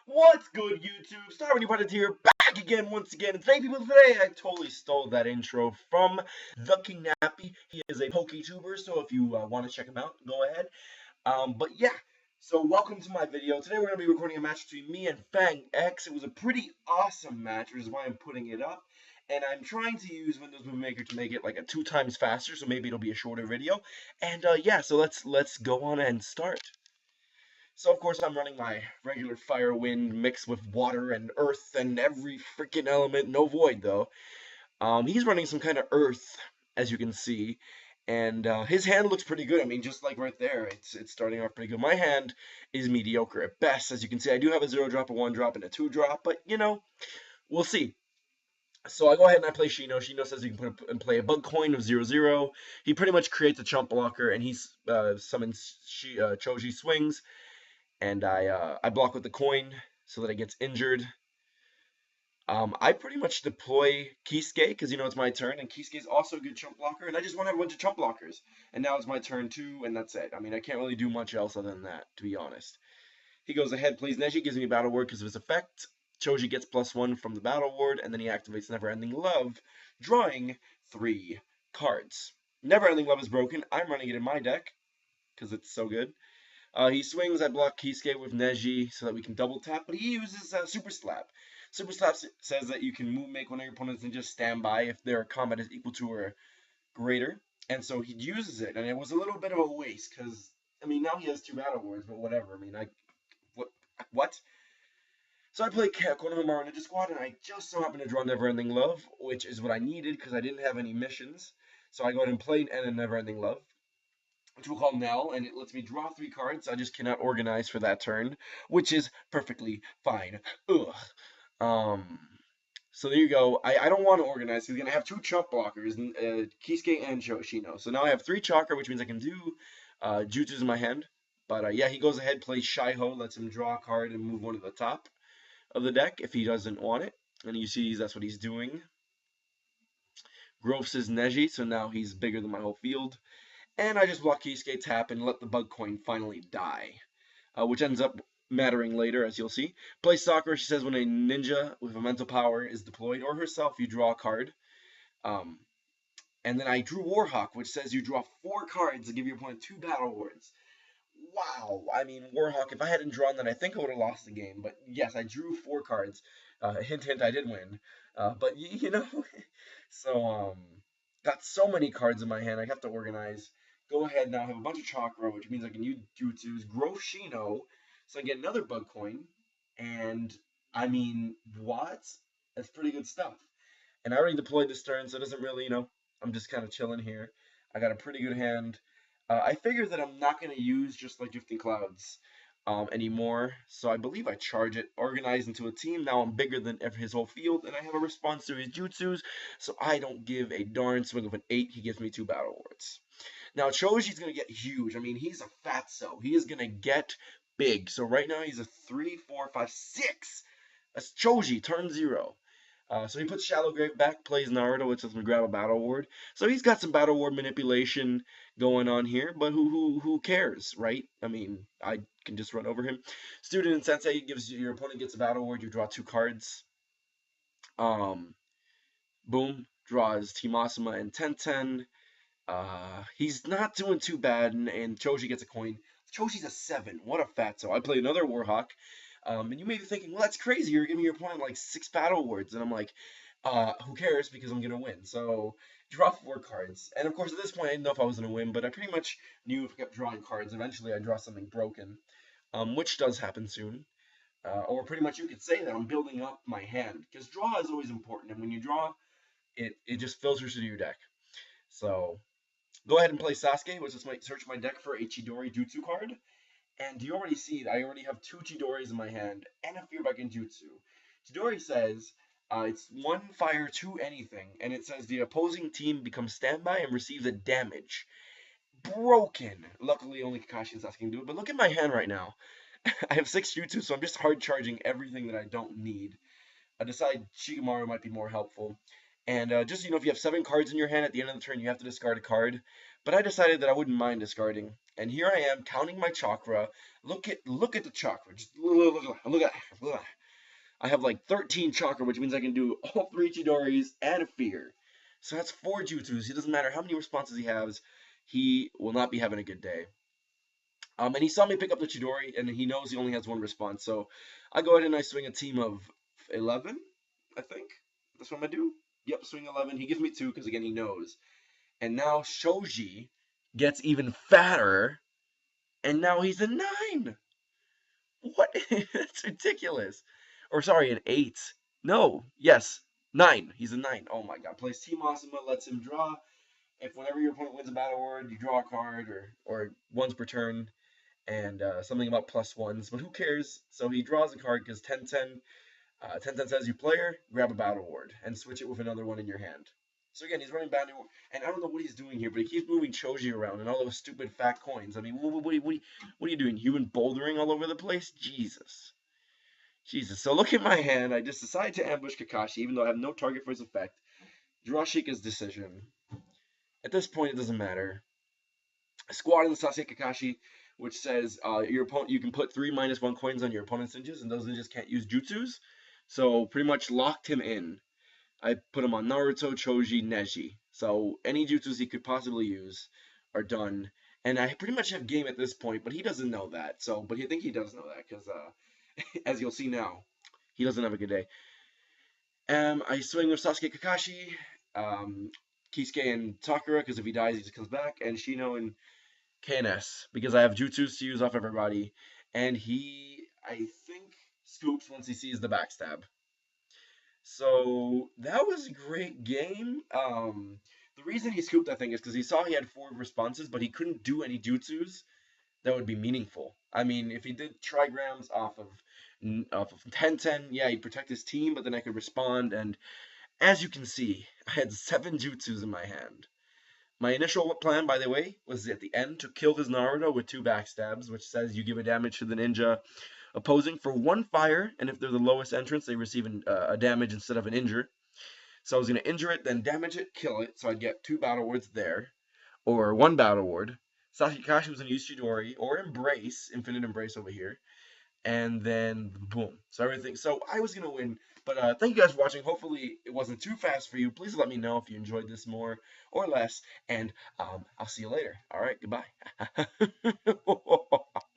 What's good, YouTube? Star Pundit here, back again once again. And today I totally stole that intro from the King Nappy. He is a PokeTuber, so if you want to check him out, go ahead. But yeah, so welcome to my video. Today we're going to be recording a match between me and FangX. It was a pretty awesome match, which is why I'm putting it up. And I'm trying to use Windows Movie Maker to make it like a 2 times faster, so maybe it'll be a shorter video. And yeah, so let's go on and start. So of course I'm running my regular fire wind mixed with water and earth and every freaking element, no void though. He's running some kind of earth, as you can see, and his hand looks pretty good. I mean, just like right there, it's starting off pretty good. My hand is mediocre at best, as you can see. I do have a 0 drop, a 1 drop, and a 2 drop, but you know, we'll see. So I go ahead and I play Shino. Shino says you can put and play a bug coin of 0/0. He pretty much creates a chump blocker, and he summons Choji swings, and I block with the coin so that it gets injured. I pretty much deploy Kisuke because you know it's my turn, and Kisuke's also a good chump blocker, and I just want to have a bunch of chump blockers. And now it's my turn too, and that's it. I mean, I can't really do much else other than that, to be honest. He goes ahead, plays Neji, gives me a battle ward because of his effect. Choji gets +1 from the battle ward, and then he activates Never Ending Love, drawing 3 cards. Never Ending Love is broken. I'm running it in my deck because it's so good. He swings, I block Kisuke with Neji so that we can double tap, but he uses Super Slap. Super Slap says that you can make one of your opponents and just stand by if their combat is equal to or greater. And so he uses it, and it was a little bit of a waste, because, I mean, now he has 2 battle wards, but whatever. I mean, what? So I played Konohamaru Ninja Squad, and I just so happened to draw Never Ending Love, which is what I needed, because I didn't have any missions. So I go ahead and play Never Ending Love, which we'll call Nell, and it lets me draw 3 cards. I just cannot organize for that turn, which is perfectly fine. Ugh. So there you go. I don't want to organize. He's going to have 2 chump blockers, Kisuke and Shino. So now I have 3 chakra, which means I can do jutsus in my hand. But yeah, he goes ahead, plays Shaiho, lets him draw a card and move one to the top of the deck if he doesn't want it. And you see that's what he's doing. Growth is Neji, so now he's bigger than my whole field. And I just block Kisuke, tap, and let the bug coin finally die, which ends up mattering later, as you'll see. Play Sakura. She says when a ninja with a mental power is deployed, or herself, you draw a card. And then I drew Warhawk, which says you draw 4 cards to give your opponent 2 battle wards. Wow. I mean, Warhawk, if I hadn't drawn that, I think I would have lost the game. But yes, I drew 4 cards. Hint, hint, I did win. But, you know, so, got so many cards in my hand, I have to organize. Go ahead now, I have a bunch of chakra, which means I can use jutsus, grow Shino, so I get another bug coin, and, I mean, what? That's pretty good stuff. And I already deployed this turn, so it doesn't really, you know, I'm just kind of chilling here. I got a pretty good hand. I figured that I'm not going to use just like Drifting Clouds anymore, so I believe I charge it, organize into a team. Now I'm bigger than his whole field, and I have a response to his jutsus, so I don't give a darn. Swing of an 8, he gives me 2 battle wards. Now Choji's going to get huge. I mean, he's a fatso. He is going to get big. So right now he's a 3, 4, 5, 6. That's Choji, turn 0. So he puts Shallow Grave back, plays Naruto, which lets him grab a battle ward. So he's got some battle ward manipulation going on here, but who cares, right? I mean, I can just run over him. Student and Sensei gives your opponent gets a battle ward, you draw 2 cards. Boom, draws Team Asuma and Tenten. He's not doing too bad, and Choji gets a coin. Choji's a 7. What a fatso. I play another Warhawk. And you may be thinking, well, that's crazy. You're giving your opponent like 6 battle wards. And I'm like, who cares? Because I'm going to win. So, draw 4 cards. And of course, at this point, I didn't know if I was going to win, but I pretty much knew if I kept drawing cards, eventually I'd draw something broken, which does happen soon. Or pretty much you could say that I'm building up my hand. Because draw is always important. And when you draw, it just filters through your deck. So, go ahead and play Sasuke, which is search my deck for a Chidori Jutsu card. And you already see it. I already have 2 Chidoris in my hand and a Fear Jutsu. Chidori says it's 1 fire, 2 anything, and it says the opposing team becomes standby and receives a damage. Broken. Luckily, only Kakashi and Sasuke can do it. But look at my hand right now. I have 6 Jutsu, so I'm just hard charging everything that I don't need. I decide Shikamaru might be more helpful. And just, you know, if you have 7 cards in your hand at the end of the turn, you have to discard a card. But I decided that I wouldn't mind discarding. And here I am, counting my chakra. Look at the chakra. Just look at I have like 13 chakra, which means I can do all 3 Chidoris and a fear. So that's 4 jutsus. It doesn't matter how many responses he has, he will not be having a good day. And he saw me pick up the Chidori, and he knows he only has 1 response. So I go ahead and I swing a team of 11, I think. That's what I'm going to do. Yep, swing 11. He gives me 2 because, again, he knows. And now Shoji gets even fatter, and now he's a 9. What? That's ridiculous. Or sorry, an 8. No, yes, 9. He's a 9. Oh my god. Plays Team Asuma, lets him draw. If whenever your opponent wins a battle ward, you draw a card, or once per turn, and something about plus ones, but who cares? So he draws a card because 10-10 says you player, grab a battle ward, and switch it with another one in your hand. So again, he's running battle ward, and I don't know what he's doing here, but he keeps moving Choji around and all those stupid fat coins. I mean, what are you doing? Human bouldering all over the place? Jesus. Jesus. So look at my hand. I just decided to ambush Kakashi, even though I have no target for his effect. Draw Sheikah's decision. At this point, it doesn't matter. Squad in the Sasuke Kakashi, which says your opponent you can put 3 -1 coins on your opponent's ninjas, and those ninjas can't use jutsus. So pretty much locked him in. I put him on Naruto, Choji, Neji. So any jutsus he could possibly use are done. And I pretty much have game at this point, but he doesn't know that. So, but I think he does know that because, as you'll see now, he doesn't have a good day. I swing with Sasuke Kakashi, Kisuke and Sakura because if he dies, he just comes back, and Shino and KNS because I have jutsus to use off everybody, and he, I think, scoops once he sees the backstab. So that was a great game. The reason he scooped, I think, is because he saw he had 4 responses, but he couldn't do any jutsus that would be meaningful. I mean, if he did trigrams off of 10-10, yeah, he'd protect his team, but then I could respond. And as you can see, I had 7 jutsus in my hand. My initial plan, by the way, was at the end to kill his Naruto with 2 backstabs, which says you give a damage to the ninja opposing for 1 fire, and if they're the lowest entrance, they receive a damage instead of an injure. So I was going to injure it, then damage it, kill it, so I'd get 2 battle wards there, or 1 battle ward. Sasakashi was going to use Chidori, or Embrace, Infinite Embrace over here, and then boom. So everything. So I was gonna win. But thank you guys for watching. Hopefully it wasn't too fast for you. Please let me know if you enjoyed this more or less, and I'll see you later. All right, goodbye.